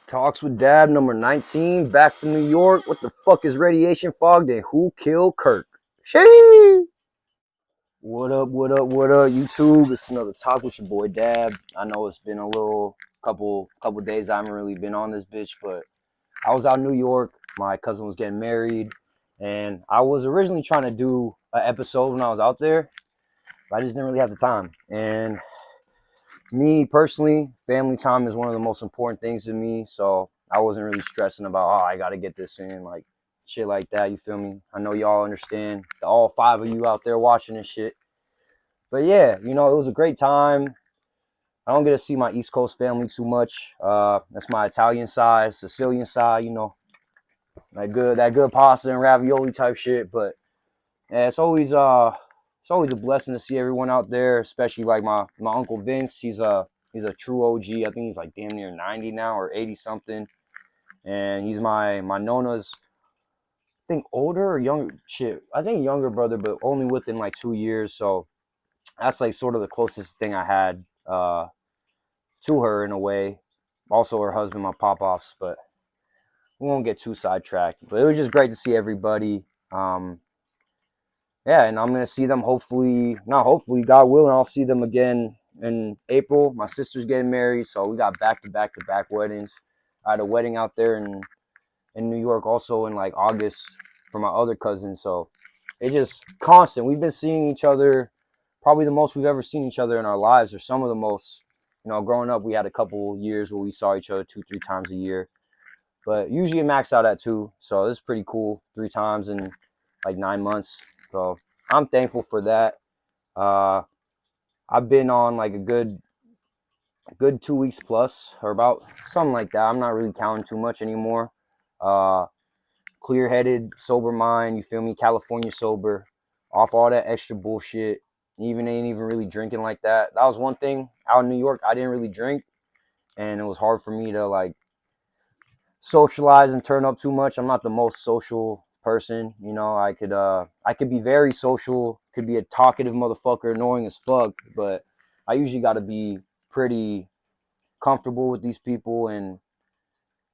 Talks with Dab number 19, back from New York. What the fuck is radiation fog? Then who killed Kirk? Shee! What up, what up, what up, YouTube? It's another talk with your boy Dab. I know it's been a couple days I haven't really been on this bitch, but I was out in New York. My cousin was getting married, and I was originally trying to do an episode when I was out there, but I just didn't really have the time. And me personally, family time is one of the most important things to me. So I wasn't really stressing about, I got to get this in, like shit like that. You feel me? I know y'all understand, all five of you out there watching this shit. But yeah, it was a great time. I don't get to see my East Coast family too much. That's my Italian side, Sicilian side, that good pasta and ravioli type shit. But yeah, it's always a blessing to see everyone out there, especially like my uncle Vince. He's a true OG. I think he's like damn near 90 now or 80 something, and he's my Nona's, I think, older or younger, shit. I think younger brother, but only within like 2 years. So that's like sort of the closest thing I had to her in a way. Also her husband, my pop offs, but we won't get too sidetracked. But it was just great to see everybody. Yeah, and I'm gonna see them hopefully, not hopefully, God willing, I'll see them again in April. My sister's getting married, so we got back weddings. I had a wedding out there in New York also in like August for my other cousin. So it's just constant. We've been seeing each other probably the most we've ever seen each other in our lives, or some of the most. Growing up, we had a couple years where we saw each other 2-3 times a year, but usually it maxed out at two. So it's pretty cool, 3 times in like 9 months. So I'm thankful for that. Uh, I've been on like a good 2 weeks plus, or about something like that. I'm not really counting too much anymore. Uh, Clear-headed, sober mind. You feel me? California sober, off all that extra bullshit. Even ain't even really drinking like that. That was one thing out in New York. I didn't really drink, and it was hard for me to like socialize and turn up too much. I'm not the most social person. I could be very social, could be a talkative motherfucker, annoying as fuck, but I usually got to be pretty comfortable with these people. And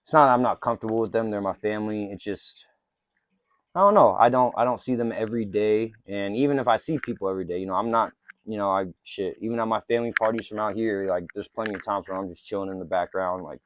it's not that I'm not comfortable with them, they're my family. It's just, I don't know, I don't see them every day. And even if I see people every day, I'm not, I shit, even at my family parties from out here, like there's plenty of times where I'm just chilling in the background. Like,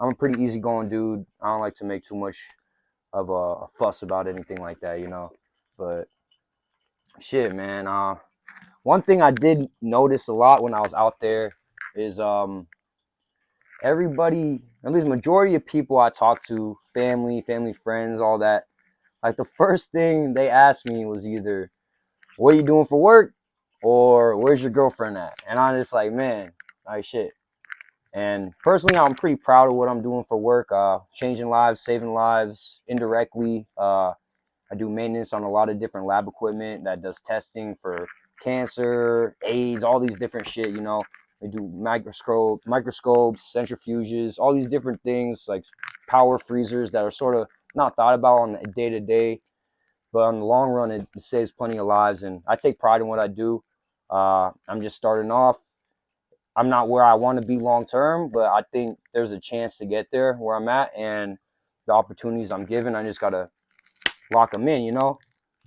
I'm a pretty easygoing dude. I don't like to make too much of a fuss about anything like that. But shit, man. One thing I did notice a lot when I was out there is everybody, at least majority of people I talk to, family friends, all that. Like the first thing they asked me was either, "What are you doing for work?" or "Where's your girlfriend at?" And I'm just like, man, like shit. And personally, I'm pretty proud of what I'm doing for work. Changing lives, saving lives indirectly. I do maintenance on a lot of different lab equipment that does testing for cancer, AIDS, all these different shit. They do microscopes, centrifuges, all these different things like power freezers that are sort of not thought about on the day to day, but on the long run, it saves plenty of lives. And I take pride in what I do. I'm just starting off. I'm not where I want to be long term, but I think there's a chance to get there where I'm at, and the opportunities I'm given, I just gotta lock them in.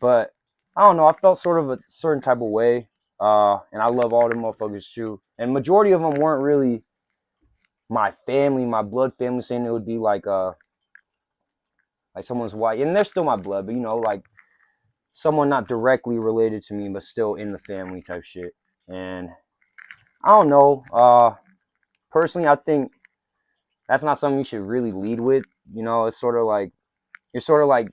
But I don't know. I felt sort of a certain type of way, and I love all them motherfuckers too. And majority of them weren't really my family, my blood family, saying it would be like someone's wife, and they're still my blood, but like someone not directly related to me, but still in the family type shit. And I don't know. Personally, I think that's not something you should really lead with. It's sort of like you're sort of like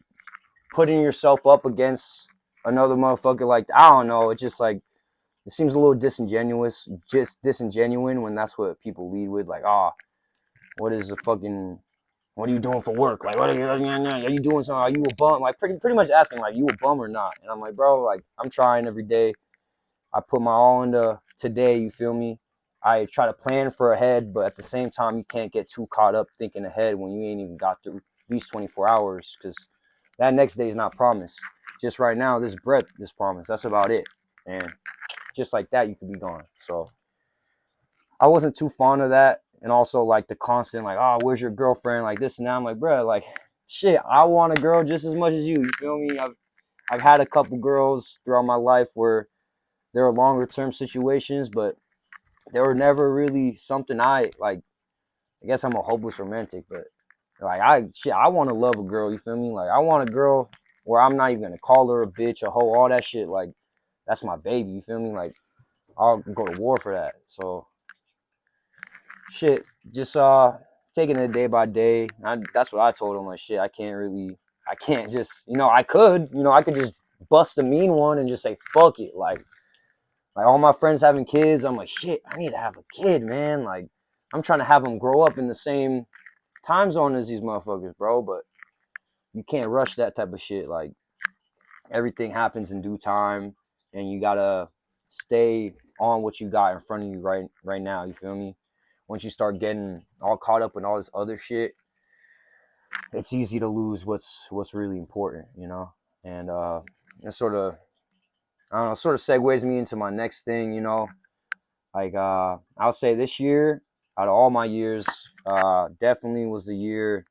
putting yourself up against another motherfucker. Like, I don't know. It's just like, it seems a little disingenuous, just disingenuine when that's what people lead with. Like, what are you doing for work? Like, are you doing something? Are you a bum? Like, pretty much asking, like, you a bum or not? And I'm like, bro, like, I'm trying every day. I put my all into today, you feel me? I try to plan for ahead, but at the same time, you can't get too caught up thinking ahead when you ain't even got through at least 24 hours, because that next day is not promised. Just right now, this breath is promised. That's about it. And just like that, you could be gone. So I wasn't too fond of that. and also like the constant like, oh, where's your girlfriend, like this and that. I'm like, bro, like shit, I want a girl just as much as you feel me? I've had a couple girls throughout my life where there were longer term situations, but they were never really something I like. I guess I'm a hopeless romantic, but like I want to love a girl, you feel me? Like I want a girl where I'm not even gonna call her a bitch, a hoe, all that shit. Like that's my baby, you feel me? Like I'll go to war for that. So shit, just taking it day by day. That's what I told him. Like shit, I can't just, I could just bust a mean one and just say fuck it. Like all my friends having kids, I'm like shit, I need to have a kid, man. Like I'm trying to have them grow up in the same time zone as these motherfuckers, bro. But you can't rush that type of shit. Like everything happens in due time, and you gotta stay on what you got in front of you right now. You feel me? Once you start getting all caught up in all this other shit, it's easy to lose what's really important, you know. And it sort of, I don't know, sort of segues me into my next thing, you know. Like I'll say this year, out of all my years, definitely was the year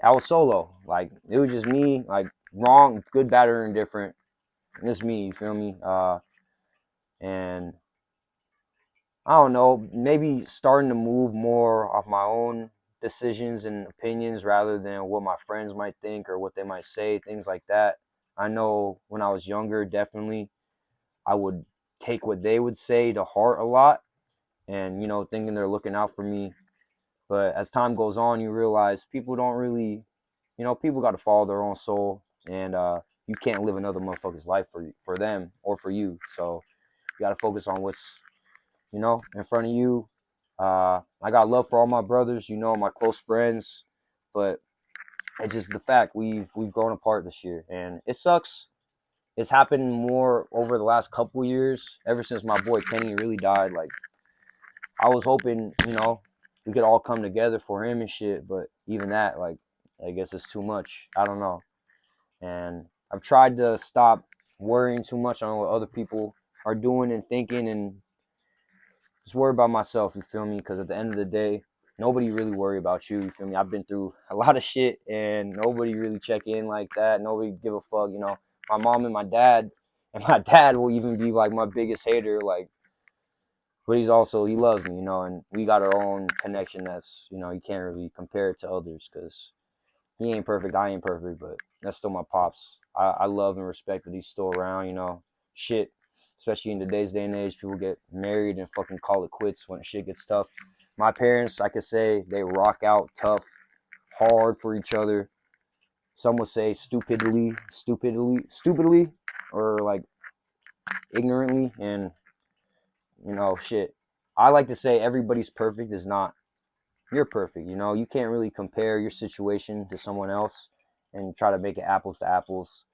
I was solo. Like it was just me, like wrong, good, bad, or indifferent. It's me, you feel me? And I don't know, maybe starting to move more off my own decisions and opinions rather than what my friends might think or what they might say, things like that. I know when I was younger, definitely I would take what they would say to heart a lot and, thinking they're looking out for me. But as time goes on, you realize people don't really, people got to follow their own soul, and you can't live another motherfucker's life for them or for you. So you got to focus on what's, in front of you. I got love for all my brothers, my close friends, but it's just the fact we've grown apart this year, and it sucks. It's happened more over the last couple years, ever since my boy Kenny really died. Like I was hoping, we could all come together for him and shit, but even that, like, I guess it's too much. I don't know, and I've tried to stop worrying too much on what other people are doing and thinking, and just worry about myself, you feel me? Because at the end of the day, nobody really worry about you, you feel me? I've been through a lot of shit, and nobody really check in like that. Nobody give a fuck, My mom and my dad will even be like my biggest hater, like, but he loves me, and we got our own connection that's, you can't really compare it to others because he ain't perfect, I ain't perfect, but that's still my pops. I love and respect that he's still around, shit, especially in today's day and age, people get married and fucking call it quits when shit gets tough. My parents, I could say, they rock out tough, hard for each other. Some would say stupidly, or like ignorantly, and shit. I like to say everybody's perfect is not you're perfect. You can't really compare your situation to someone else and try to make it apples to apples.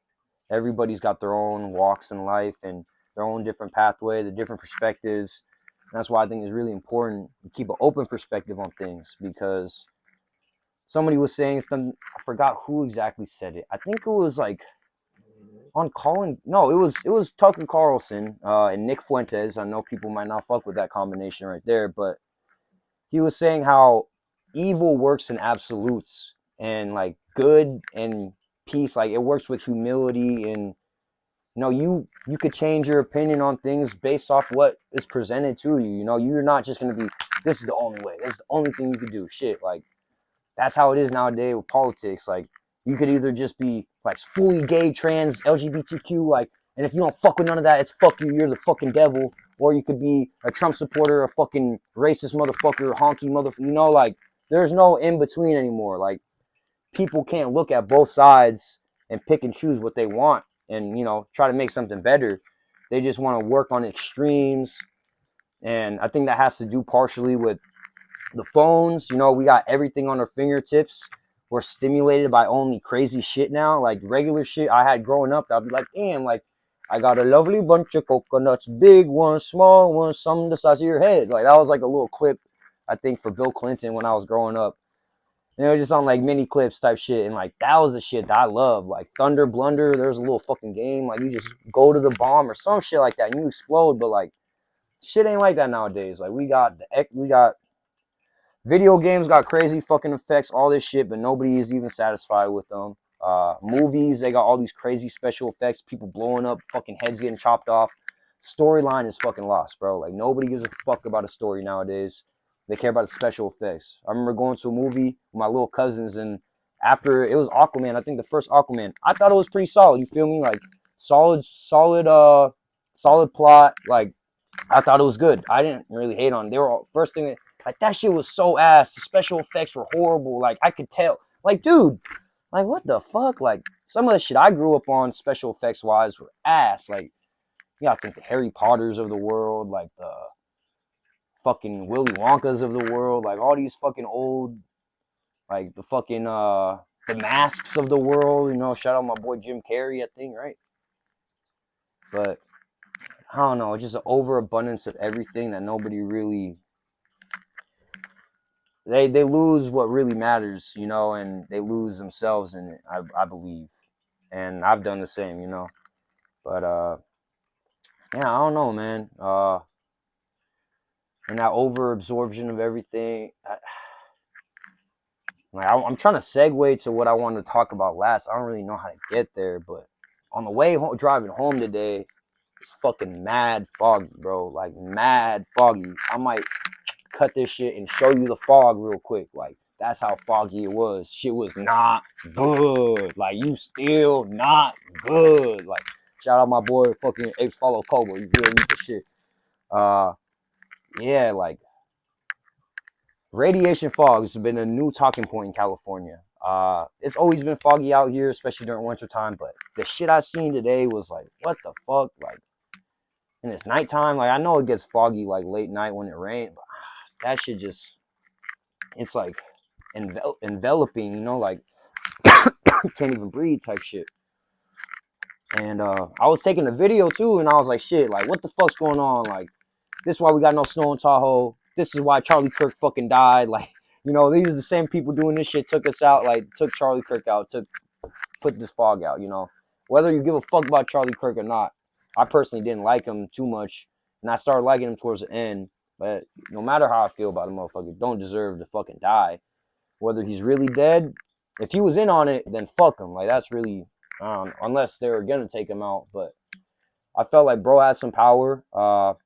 Everybody's got their own walks in life and their own different pathway, the different perspectives. And that's why I think it's really important to keep an open perspective on things, because somebody was saying something, I forgot who exactly said it. I think it was like on Colin. No, it was Tucker Carlson and Nick Fuentes. I know people might not fuck with that combination right there, but he was saying how evil works in absolutes, and like good and peace, like it works with humility, and you could change your opinion on things based off what is presented to you. You're not just going to be, this is the only way, this is the only thing you could do. Shit, like that's how it is nowadays with politics. Like you could either just be like fully gay, trans, LGBTQ, like, and if you don't fuck with none of that, it's fuck you, you're the fucking devil. Or you could be a Trump supporter, a fucking racist motherfucker, honky motherfucker. Like there's no in between anymore. Like people can't look at both sides and pick and choose what they want and try to make something better. They just want to work on extremes, and I think that has to do partially with the phones. We got everything on our fingertips. We're stimulated by only crazy shit now. Like regular shit I had growing up, I'd be like, damn, like I got a lovely bunch of coconuts, big ones, small ones, some the size of your head. Like that was like a little clip, I think, for Bill Clinton when I was growing up. Just on like mini clips type shit, and like that was the shit that I love. Like Thunder Blunder, there's a little fucking game, like you just go to the bomb or some shit like that and you explode. But like shit ain't like that nowadays. Like we got Video games got crazy fucking effects, all this shit, but nobody is even satisfied with them. Movies, they got all these crazy special effects, people blowing up, fucking heads getting chopped off. Storyline is fucking lost, bro. Like, nobody gives a fuck about a story nowadays. They care about the special effects. I remember going to a movie with my little cousins, and after it was Aquaman, I think the first Aquaman, I thought it was pretty solid. You feel me? Like, solid plot. Like, I thought it was good. I didn't really hate on it. They were all, first thing, like, that shit was so ass. The special effects were horrible. Like, I could tell. Like, dude, like, what the fuck? Like, some of the shit I grew up on, special effects wise, were ass. Like, you gotta think the Harry Potters of the world, like the fucking Willy Wonkas of the world, like all these fucking old, like the fucking the Masks of the world. You know, shout out my boy Jim Carrey, I think, right? But I don't know, it's just an overabundance of everything that nobody really, they lose what really matters, you know, and they lose themselves in it, I believe. And I've done the same, you know. But yeah, I don't know, man. And that over absorption of everything. I'm trying to segue to what I wanted to talk about last. I don't really know how to get there, but on the way home, driving home today, it's fucking mad foggy, bro. Like, mad foggy. I might cut this shit and show you the fog real quick. Like, that's how foggy it was. Shit was not good. Like, you still not good. Like, shout out my boy fucking Apes Follow Kobo. You feel me for shit. Yeah, like, radiation fog has been a new talking point in California. It's always been foggy out here, especially during winter time. But the shit I seen today was like, what the fuck? Like, and it's nighttime. Like, I know it gets foggy like late night when it rains, but that shit just, it's like enveloping, you know, like can't even breathe type shit. And I was taking a video too, and I was like, shit, like, what the fuck's going on? Like, this is why we got no snow in Tahoe. This is why Charlie Kirk fucking died. Like, you know, these are the same people doing this shit took us out, like, took Charlie Kirk out, put this fog out, you know. Whether you give a fuck about Charlie Kirk or not, I personally didn't like him too much, and I started liking him towards the end. But no matter how I feel about a motherfucker, don't deserve to fucking die. Whether he's really dead, if he was in on it, then fuck him. Like, that's really, unless they were gonna take him out. But I felt like bro had some power,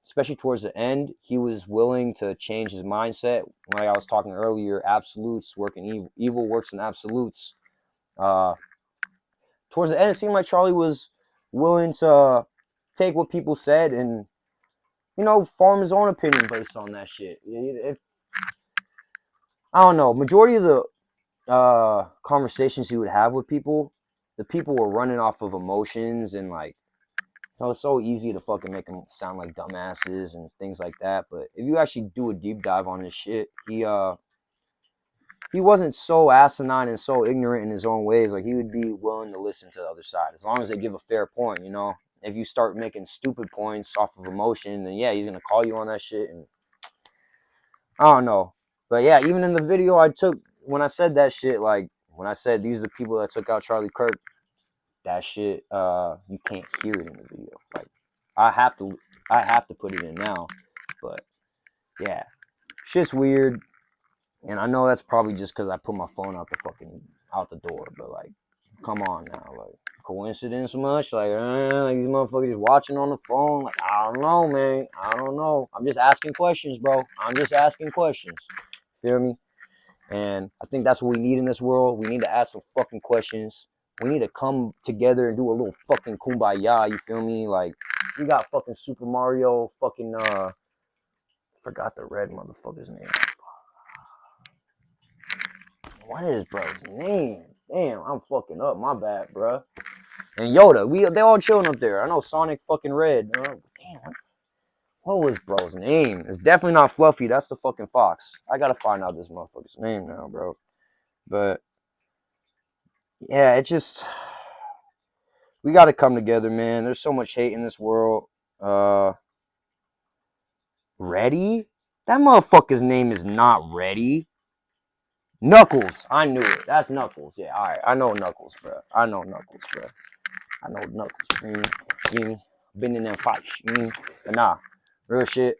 especially towards the end. He was willing to change his mindset. Like I was talking earlier, absolutes work in evil. Evil works in absolutes. Uh, Towards the end, it seemed like Charlie was willing to take what people said and, you know, form his own opinion based on that shit. If I don't know, majority of the conversations he would have with people, the people were running off of emotions and like, so it's so easy to fucking make them sound like dumbasses and things like that. But if you actually do a deep dive on his shit, he wasn't so asinine and so ignorant in his own ways. Like, he would be willing to listen to the other side as long as they give a fair point, you know. If you start making stupid points off of emotion, then yeah, he's gonna call you on that shit. And I don't know, but yeah, even in the video I took when I said that shit, like when I said these are the people that took out Charlie Kirk, that shit, you can't hear it in the video. Like, I have to, I have to put it in now. But yeah, shit's weird, and I know that's probably just because I put my phone out the door. But like, come on now, like, coincidence much? Like these motherfuckers watching on the phone. Like, I don't know, man. I don't know. I'm just asking questions, bro. I'm just asking questions. Feel me? And I think that's what we need in this world. We need to ask some fucking questions. We need to come together and do a little fucking kumbaya, you feel me? Like, we got fucking Super Mario, fucking, forgot the red motherfucker's name. What is bro's name? Damn, I'm fucking up. My bad, bro. And Yoda, they all chilling up there. I know Sonic fucking Red. Damn, what was bro's name? It's definitely not Fluffy. That's the fucking fox. I gotta find out this motherfucker's name now, bro. But yeah, it just, we got to come together, man. There's so much hate in this world. Ready? That motherfucker's name is not Ready. Knuckles. I knew it. That's Knuckles. Yeah, all right. I know Knuckles, bro. I know Knuckles, bro. I know Knuckles. Been in them fights. But nah, real shit.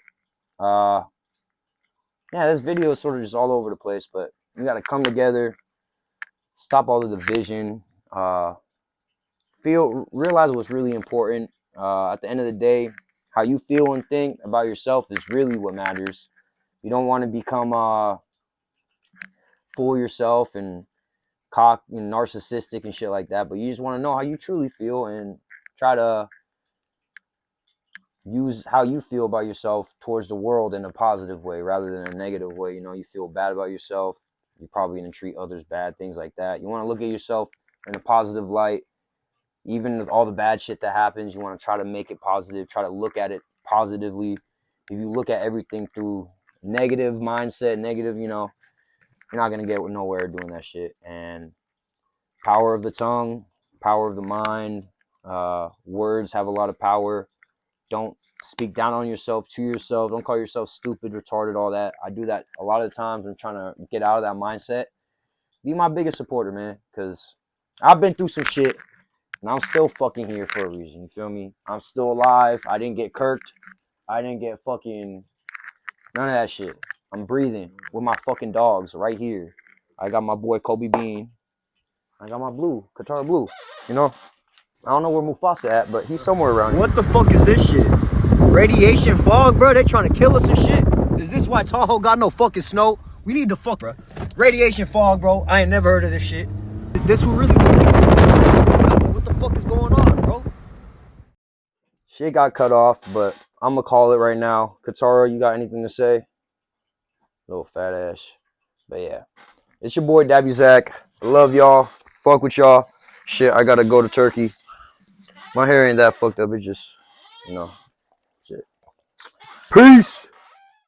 yeah, this video is sort of just all over the place, but we got to come together, stop all the division, realize what's really important. At the end of the day, how you feel and think about yourself is really what matters. You don't want to become fool yourself and cock and narcissistic and shit like that, but you just want to know how you truly feel and try to use how you feel about yourself towards the world in a positive way rather than a negative way. You know, you feel bad about yourself, you're probably going to treat others bad, things like that. You want to look at yourself in a positive light. Even with all the bad shit that happens, you want to try to make it positive, try to look at it positively. If you look at everything through negative mindset, negative, you know, you're not going to get nowhere doing that shit. And power of the tongue, power of the mind, words have a lot of power. Don't speak down on yourself, to yourself. Don't call yourself stupid, retarded, all that. I do that a lot of times. I'm trying to get out of that mindset. Be my biggest supporter, man, because I've been through some shit, and I'm still fucking here for a reason. You feel me? I'm still alive. I didn't get kirked. I didn't get fucking none of that shit. I'm breathing with my fucking dogs right here. I got my boy Kobe Bean. I got my blue, Katara Blue. You know, I don't know where Mufasa at, but he's somewhere around here. What the fuck is this shit? Radiation fog, bro? They trying to kill us and shit? Is this why Tahoe got no fucking snow? We need to fuck, bro. Radiation fog, bro. I ain't never heard of this shit. This will really... What the fuck is going on, bro? Shit got cut off, but I'm gonna call it right now. Katara, you got anything to say? Little fat ass. But yeah. It's your boy, Dabby Zach. I love y'all. Fuck with y'all. Shit, I gotta go to Turkey. My hair ain't that fucked up. It's just, you know, shit. Peace.